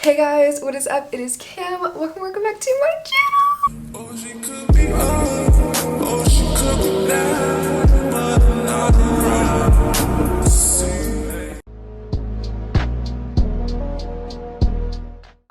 Hey guys, what is up? It is Kim. Welcome back to my channel. Oh, she could be up, oh, she could be down, but not around.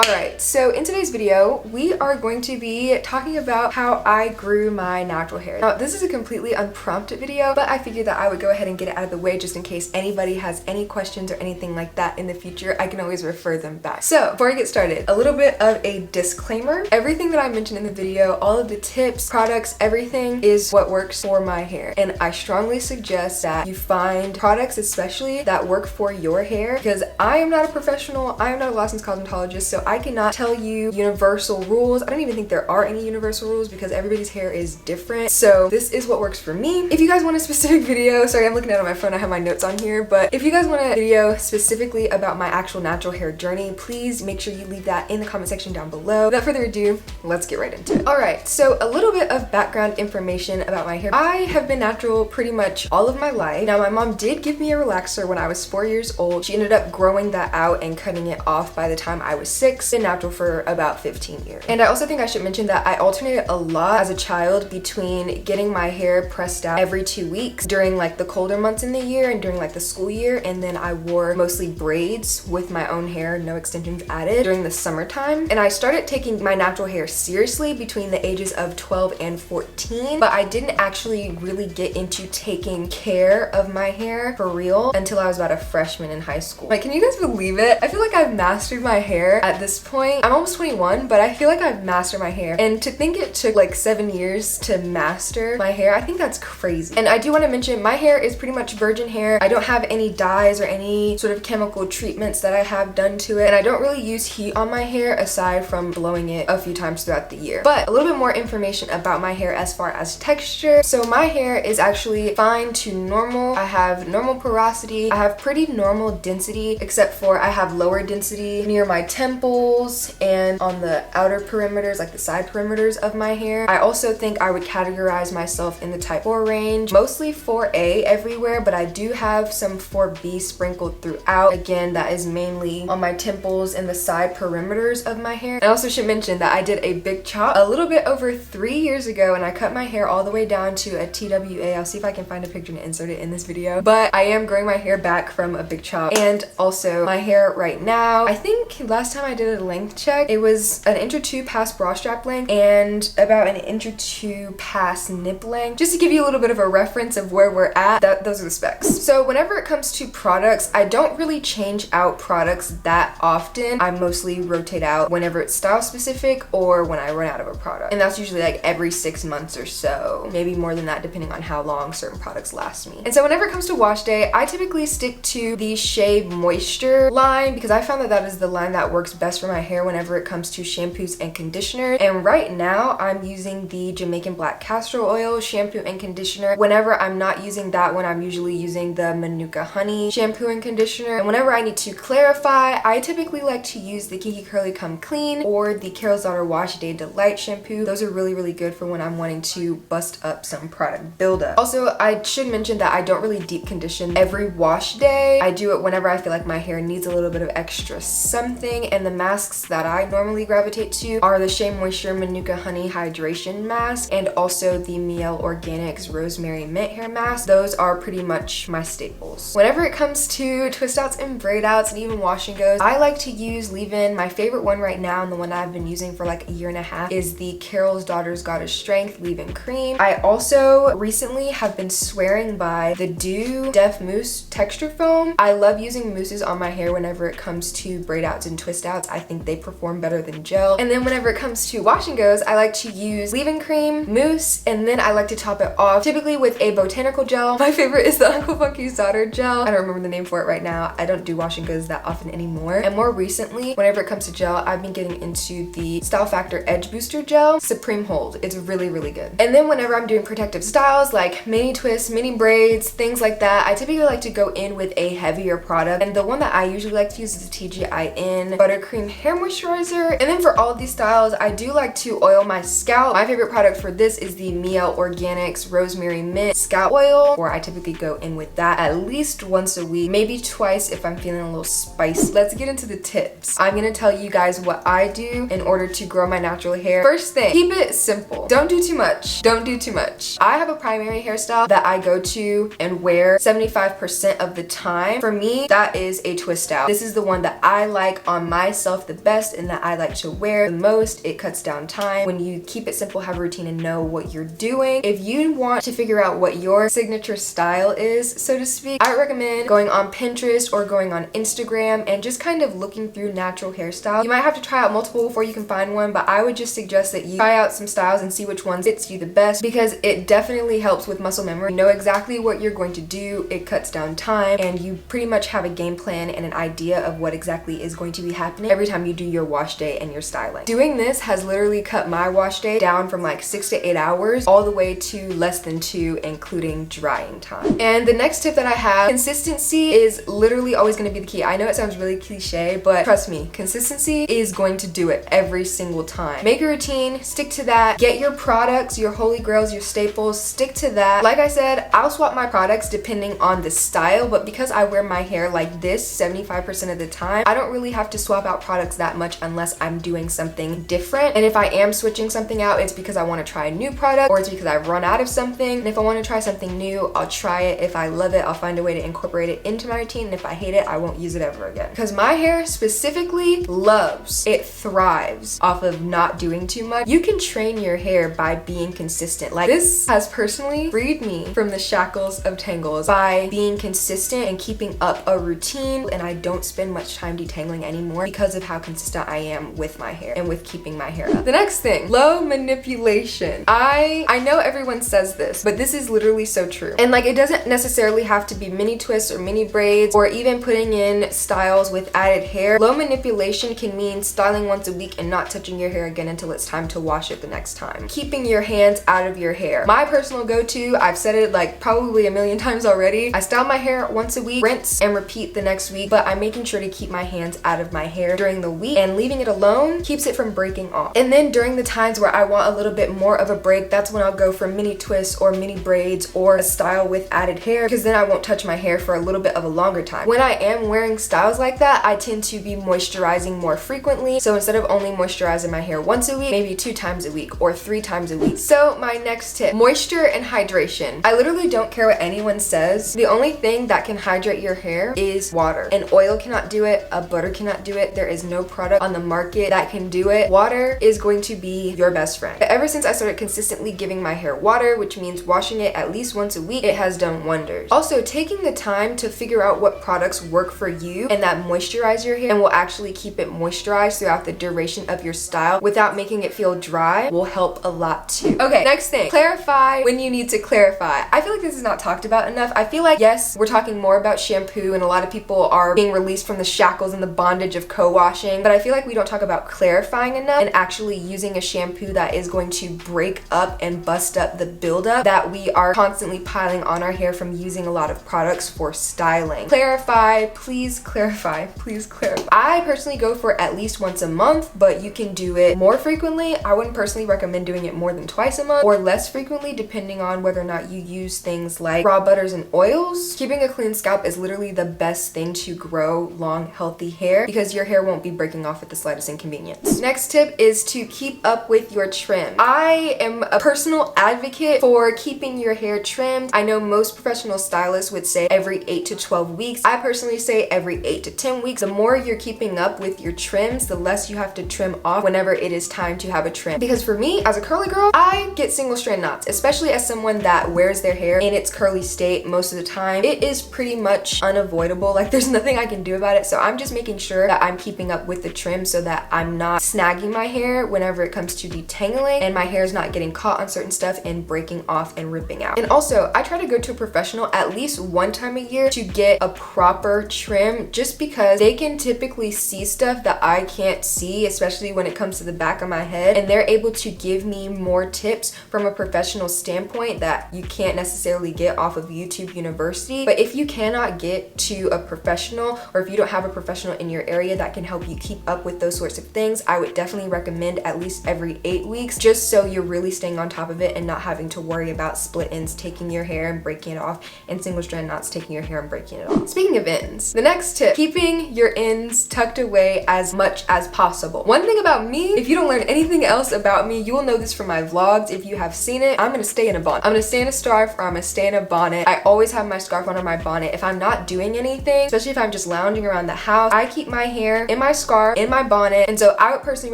Alright, so in today's video, we are going to be talking about how I grew my natural hair. Now, this is a completely unprompted video, but I figured that I would go ahead and get it out of the way just in case anybody has any questions or anything like that in the future. I can always refer them back. So, before I get started, a little bit of a disclaimer. Everything that I mentioned in the video, all of the tips, products, everything is what works for my hair. And I strongly suggest that you find products especially that work for your hair, because I am not a professional, I am not a licensed cosmetologist, so I cannot tell you universal rules. I don't even think there are any universal rules because everybody's hair is different. So this is what works for me. If you guys want a specific video, sorry, I'm looking at it on my phone, I have my notes on here, but if you guys want a video specifically about my actual natural hair journey, please make sure you leave that in the comment section down below. Without further ado, let's get right into it. All right, so a little bit of background information about my hair. I have been natural pretty much all of my life. Now, my mom did give me a relaxer when I was 4 years old. She ended up growing that out and cutting it off by the time I was 6. Been natural for about 15 years. And I also think I should mention that I alternated a lot as a child between getting my hair pressed out every 2 weeks during like the colder months in the year and during like the school year, and then I wore mostly braids with my own hair, no extensions added, during the summertime. And I started taking my natural hair seriously between the ages of 12 and 14, but I didn't actually really get into taking care of my hair for real until I was about a freshman in high school. Like, can you guys believe it? I feel like I've mastered my hair at this point. I'm almost 21, but I feel like I've mastered my hair. And to think it took like 7 years to master my hair, I think that's crazy. And I do want to mention my hair is pretty much virgin hair. I don't have any dyes or any sort of chemical treatments that I have done to it. And I don't really use heat on my hair aside from blowing it a few times throughout the year. But a little bit more information about my hair as far as texture. So my hair is actually fine to normal. I have normal porosity. I have pretty normal density, except for I have lower density near my temples and on the outer perimeters, like the side perimeters of my hair. I also think I would categorize myself in the type 4 range, mostly 4A everywhere, but I do have some 4B sprinkled throughout. Again, that is mainly on my temples and the side perimeters of my hair. I also should mention that I did a big chop a little bit over 3 years ago, and I cut my hair all the way down to a TWA. I'll see if I can find a picture and insert it in this video, but I am growing my hair back from a big chop. And also my hair right now, I think last time I did a length check, it was an inch or two past bra strap length and about an inch or two past nip length. Just to give you a little bit of a reference of where we're at, those are the specs. So whenever it comes to products, I don't really change out products that often. I mostly rotate out whenever it's style specific or when I run out of a product. And that's usually like every 6 months or so, maybe more than that depending on how long certain products last me. And so whenever it comes to wash day, I typically stick to the Shea Moisture line because I found that that is the line that works best for my hair whenever it comes to shampoos and conditioners. And right now I'm using the Jamaican Black Castor Oil shampoo and conditioner. Whenever I'm not using that one, I'm usually using the Manuka Honey shampoo and conditioner. And whenever I need to clarify, I typically like to use the Kinky Curly Come Clean or the Carol's Daughter Wash Day Delight shampoo. Those are really good for when I'm wanting to bust up some product buildup. Also, I should mention that I don't really deep condition every wash day. I do it whenever I feel like my hair needs a little bit of extra something, and the masks that I normally gravitate to are the Shea Moisture Manuka Honey Hydration Mask and also the Mielle Organics Rosemary Mint Hair Mask. Those are pretty much my staples. Whenever it comes to twist outs and braid outs and even wash and goes, I like to use leave-in. My favorite one right now and the one I've been using for like a year and a half is the Carol's Daughter's Goddess Strength leave-in cream. I also recently have been swearing by the Doux Def Mousse Texture Foam. I love using mousses on my hair whenever it comes to braid outs and twist outs. I think they perform better than gel. And then whenever it comes to wash and goes, I like to use leave-in cream, mousse, and then I like to top it off typically with a botanical gel. My favorite is the Uncle Funky's Daughter gel. I don't remember the name for it right now. I don't do wash and goes that often anymore. And more recently, whenever it comes to gel, I've been getting into the Style Factor Edge Booster Gel Supreme Hold. It's really good. And then whenever I'm doing protective styles like mini twists, mini braids, things like that, I typically like to go in with a heavier product. And the one that I usually like to use is the TGIN Buttercream cream hair moisturizer. And then for all of these styles, I do like to oil my scalp. My favorite product for this is the Mielle Organics Rosemary Mint Scalp Oil, or I typically go in with that at least once a week, maybe twice if I'm feeling a little spicy. Let's get into the tips. I'm gonna tell you guys what I do in order to grow my natural hair. First thing, keep it simple. Don't do too much. Don't do too much. I have a primary hairstyle that I go to and wear 75% of the time. For me, that is a twist out. This is the one that I like on myself the best and that I like to wear the most. It cuts down time. When you keep it simple, have a routine, and know what you're doing. If you want to figure out what your signature style is, so to speak, I recommend going on Pinterest or going on Instagram and just kind of looking through natural hairstyles. You might have to try out multiple before you can find one, but I would just suggest that you try out some styles and see which one fits you the best, because it definitely helps with muscle memory. You know exactly what you're going to do. It cuts down time, and you pretty much have a game plan and an idea of what exactly is going to be happening every time you do your wash day and your styling. Doing this has literally cut my wash day down from like 6 to 8 hours all the way to less than 2, including drying time. And the next tip that I have, consistency is literally always going to be the key. I know it sounds really cliche, but trust me, consistency is going to do it every single time. Make a routine, stick to that. Get your products, your holy grails, your staples, stick to that. Like I said, I'll swap my products depending on the style, but because I wear my hair like this 75% of the time, I don't really have to swap out products that much unless I'm doing something different. And if I am switching something out, it's because I want to try a new product, or it's because I've run out of something. And if I want to try something new, I'll try it. If I love it, I'll find a way to incorporate it into my routine. And if I hate it, I won't use it ever again. Because my hair specifically loves, it thrives off of not doing too much. You can train your hair by being consistent. Like, this has personally freed me from the shackles of tangles by being consistent and keeping up a routine, and I don't spend much time detangling anymore because of how consistent I am with my hair and with keeping my hair up. The next thing, low manipulation. I know everyone says this, but this is literally so true. And like, it doesn't necessarily have to be mini twists or mini braids or even putting in styles with added hair. Low manipulation can mean styling once a week and not touching your hair again until it's time to wash it the next time. Keeping your hands out of your hair. My personal go-to, I've said it like probably a million times already, I style my hair once a week, rinse and repeat the next week, but I'm making sure to keep my hands out of my hair during the week, and leaving it alone keeps it from breaking off. And then during the times where I want a little bit more of a break, that's when I'll go for mini twists or mini braids or a style with added hair, because then I won't touch my hair for a little bit of a longer time. When I am wearing styles like that, I tend to be moisturizing more frequently. So instead of only moisturizing my hair once a week, maybe 2 times a week or 3 times a week. So my next tip, moisture and hydration. I literally don't care what anyone says. The only thing that can hydrate your hair is water. An oil cannot do it, a butter cannot do it. There is no product on the market that can do it. Water is going to be your best friend. Ever since I started consistently giving my hair water, which means washing it at least once a week, it has done wonders. Also, taking the time to figure out what products work for you and that moisturize your hair and will actually keep it moisturized throughout the duration of your style without making it feel dry will help a lot too. Okay, next thing, clarify when you need to clarify. I feel like this is not talked about enough. I feel like, yes, we're talking more about shampoo and a lot of people are being released from the shackles and the bondage of co-washing, but I feel like we don't talk about clarifying enough and actually using a shampoo that is going to break up and bust up the buildup that we are constantly piling on our hair from using a lot of products for styling. Clarify, please clarify, please clarify. I personally go for at least once a month, but you can do it more frequently. I wouldn't personally recommend doing it more than twice a month or less frequently, depending on whether or not you use things like raw butters and oils. Keeping a clean scalp is literally the best thing to grow long, healthy hair because your hair won't be breaking off at the slightest inconvenience. Next tip is to keep up with your trim. I am a personal advocate for keeping your hair trimmed. I know most professional stylists would say every 8 to 12 weeks. I personally say every 8 to 10 weeks. The more you're keeping up with your trims, the less you have to trim off whenever it is time to have a trim. Because for me, as a curly girl, I get single strand knots, especially as someone that wears their hair in its curly state most of the time. It is pretty much unavoidable. Like, there's nothing I can do about it. So I'm just making sure that I'm keeping up with the trim so that I'm not snagging my hair whenever it comes to detangling and my hair is not getting caught on certain stuff and breaking off and ripping out. And also, I try to go to a professional at least one time a year to get a proper trim, just because they can typically see stuff that I can't see, especially when it comes to the back of my head, and they're able to give me more tips from a professional standpoint that you can't necessarily get off of YouTube University. But if you cannot get to a professional, or if you don't have a professional in your area that can help you keep up with those sorts of things, I would definitely recommend at least every 8 weeks, just so you're really staying on top of it and not having to worry about split ends taking your hair and breaking it off, and single strand knots taking your hair and breaking it off. Speaking of ends, the next tip, keeping your ends tucked away as much as possible. One thing about me, if you don't learn anything else about me, you will know this from my vlogs. If you have seen it, I'm gonna stay in a bonnet. I'm gonna stay in a scarf, or I'm gonna stay in a bonnet. I always have my scarf under my bonnet. If I'm not doing anything, especially if I'm just lounging around the house, I keep my hair in my scarf, in my bonnet. And so I would personally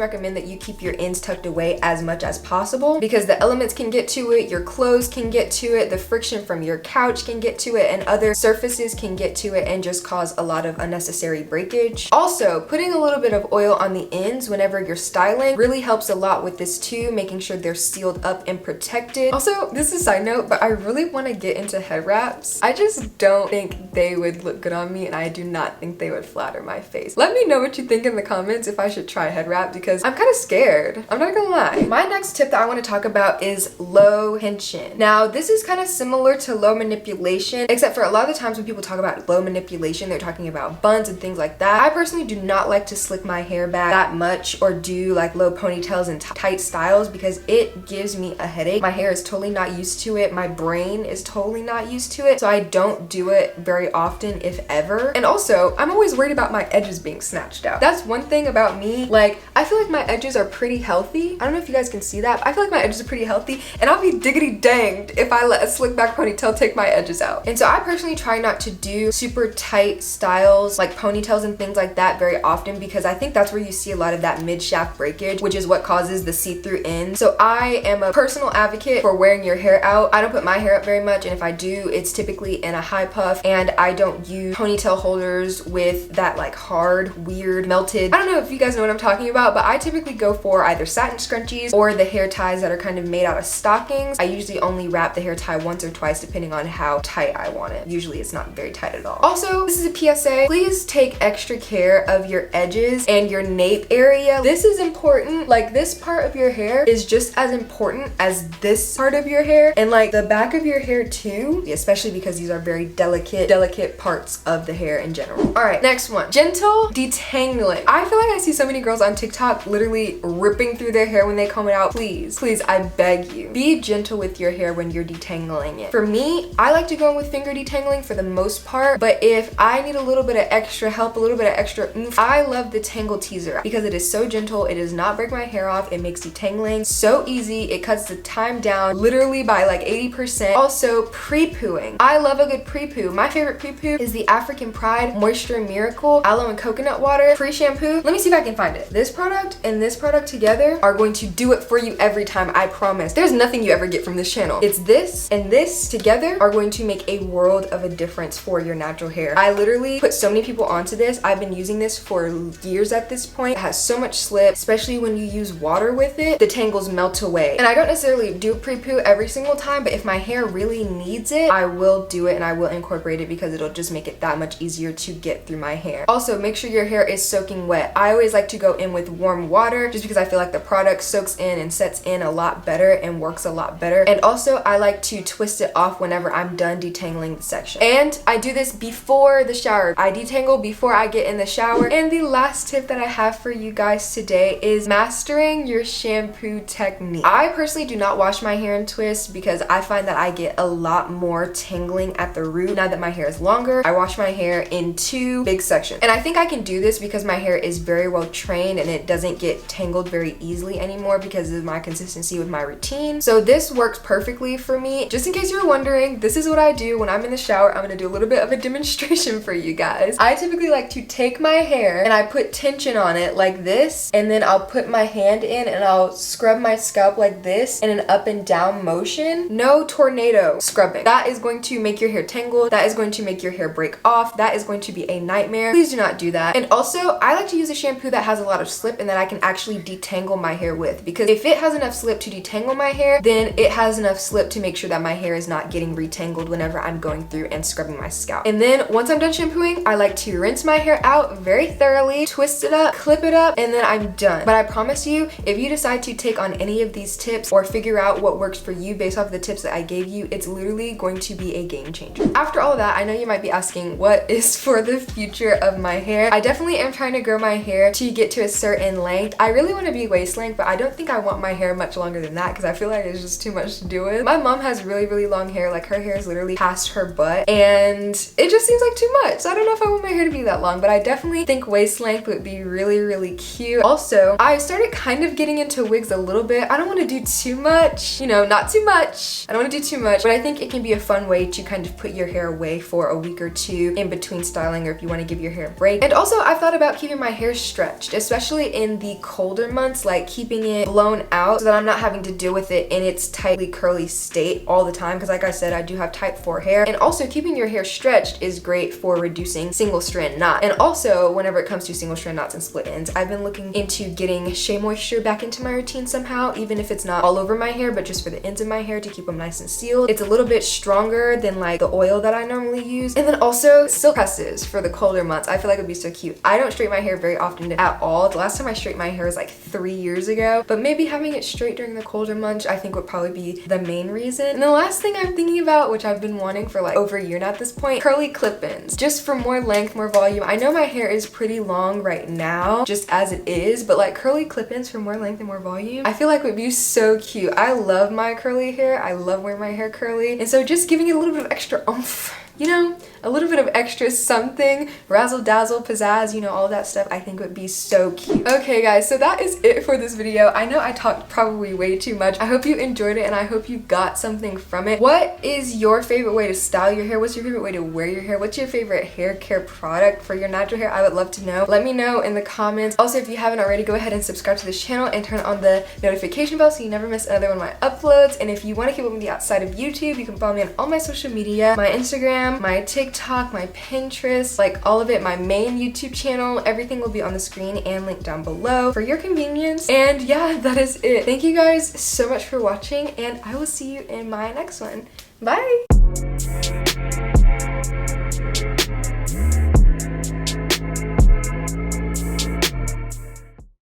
recommend that you keep your ends tucked away as much as possible, because the elements can get to it, your clothes can get to it, the friction from your couch can get to it, and other surfaces can get to it and just cause a lot of unnecessary breakage. Also, putting a little bit of oil on the ends whenever you're styling really helps a lot with this too, making sure they're sealed up and protected. Also, this is a side note, but I really want to get into head wraps. I just don't think they would look good on me, and I do not think they would flatter my face. Let me know what you think in the comments if I should try a head wrap, because I'm kind of scared. I'm not gonna lie. My next tip that I want to talk about is low tension. Now, this is kind of similar to low manipulation, except for a lot of the times when people talk about low manipulation, they're talking about buns and things like that. I personally do not like to slick my hair back that much or do like low ponytails and tight styles, because it gives me a headache. My hair is totally not used to it. My brain is totally not used to it. So I don't do it very often, if ever. And also, I'm always worried about my edges being snatched out. That's one thing about me. Like, I feel like my edges are pretty healthy. I don't know if you guys can see that, but I feel like my edges are pretty healthy, and I'll be diggity danged if I let a slick back ponytail take my edges out. And so I personally try not to do super tight styles like ponytails and things like that very often, because I think that's where you see a lot of that mid-shaft breakage, which is what causes the see-through ends. So I am a personal advocate for wearing your hair out. I don't put my hair up very much, and if I do, it's typically in a high puff, and I don't use ponytail holders with that like hard, weird, melted, I don't know if you guys know what I'm talking about, but I typically go for either satin scrunchies or the hair ties that are kind of made out of stockings. I usually only wrap the hair tie once or twice depending on how tight I want it. Usually it's not very tight at all. Also, this is a PSA. Please take extra care of your edges and your nape area. This is important. Like, this part of your hair is just as important as this part of your hair, and like the back of your hair too, especially because these are very delicate parts of the hair in general. All right, next one, gentle detangling. I feel like I see so many girls on TikTok literally ripping through their hair when they comb it out. Please, I beg you, be gentle with your hair when you're detangling it. For me, I like to go in with finger detangling for the most part, but if I need a little bit of extra help, a little bit of extra oomph, I love the Tangle Teaser because it is so gentle. It does not break my hair off. It makes detangling so easy. It cuts the time down literally by like 80%. Also, pre-pooing. I love a good pre-poo. My favorite pre-poo is the African Pride Moisture Miracle Aloe and Coconut Water pre-shampoo. Let me see if I can find it. This product and this product together are going to do it for you every time, I promise. There's nothing you ever get from this channel. It's this and this together are going to make a world of a difference for your natural hair. I literally put so many people onto this. I've been using this for years at this point. It has so much slip, especially when you use water with it. The tangles melt away. And I don't necessarily do pre-poo every single time, but if my hair really needs it, I will do it and I will incorporate it because it'll just make it that much easier to get through my hair. Also, make sure your hair is soaking wet. I always like to go in with warm water just because I feel like the product soaks in and sets in a lot better and works a lot better. And also, I like to twist it off whenever I'm done detangling the section. And I do this before the shower. I detangle before I get in the shower. And the last tip that I have for you guys today is mastering your shampoo technique. I personally do not wash my hair in twists because I find that I get a lot more tangling at the root. Now that my hair is longer, I wash my hair in 2 big sections. And I think I can do this because my hair is very well trained and it doesn't get tangled very easily anymore because of my consistency with my routine. So this works perfectly for me. Just in case you're wondering, this is what I do when I'm in the shower. I'm gonna do a little bit of a demonstration for you guys. I typically like to take my hair and I put tension on it like this, and then I'll put my hand in and I'll scrub my scalp like this in an up and down motion. No tornado scrubbing. That is going to make your hair tangle. That is going to make your hair break off. That is going to be a nightmare. Please do not do that. And also, I like to use a shampoo that has a lot of slip and that I can actually detangle my hair with, because if it has enough slip to detangle my hair, then it has enough slip to make sure that my hair is not getting retangled whenever I'm going through and scrubbing my scalp. And then once I'm done shampooing, I like to rinse my hair out very thoroughly, twist it up, clip it up, and then I'm done. But I promise you, if you decide to take on any of these tips or figure out what works for you based off the tips that I gave you, it's literally going to be a game changer. After all of that, I know you might be asking, what is for the future of my hair? I definitely am am trying to grow my hair to get to a certain length. I really want to be waist length, but I don't think I want my hair much longer than that because I feel like it's just too much to do with. My mom has really long hair, like her hair is literally past her butt, and it just seems like too much. So I don't know if I want my hair to be that long, but I definitely think waist length would be really cute. Also, I started kind of getting into wigs a little bit. I don't want to do too much, you know, not too much. I don't want to do too much, but I think it can be a fun way to kind of put your hair away for a week or two in between styling, or if you want to give your hair a break. And also, I've thought about keeping my hair stretched, especially in the colder months, like keeping it blown out so that I'm not having to deal with it in its tightly curly state all the time, because like I said, I do have type 4 hair. And also, keeping your hair stretched is great for reducing single strand knots. And also, whenever it comes to single strand knots and split ends, I've been looking into getting Shea moisture back into my routine somehow, even if it's not all over my hair, but just for the ends of my hair to keep them nice and sealed. It's a little bit stronger than like the oil that I normally use. And then also silk presses for the colder months. I feel like it would be so cute. I don't straighten my hair very often at all. The last time I straightened my hair was like 3 years ago, but maybe having it straight during the colder months I think would probably be the main reason. And the last thing I'm thinking about, which I've been wanting for like over a year now at this point, curly clip-ins, just for more length, more volume. I know my hair is pretty long right now just as it is, but like curly clip-ins for more length and more volume I feel like would be so cute. I love my curly hair. I love wearing my hair curly, and so just giving it a little bit of extra oomph, you know, a little bit of extra something, razzle dazzle, pizzazz, you know, all that stuff I think would be so cute. Okay guys, so that is it for this video. I know I talked probably way too much. I hope you enjoyed it and I hope you got something from it. What is your favorite way to style your hair? What's your favorite way to wear your hair? What's your favorite hair care product for your natural hair? I would love to know. Let me know in the comments. Also, if you haven't already, go ahead and subscribe to this channel and turn on the notification bell so you never miss another one of my uploads. And if you want to keep up with me outside of YouTube, you can follow me on all my social media, my Instagram, my TikTok, my Pinterest, like all of it, my main YouTube channel. Everything will be on the screen and linked down below for your convenience. And yeah, that is it. Thank you guys so much for watching, and I will see you in my next one. Bye!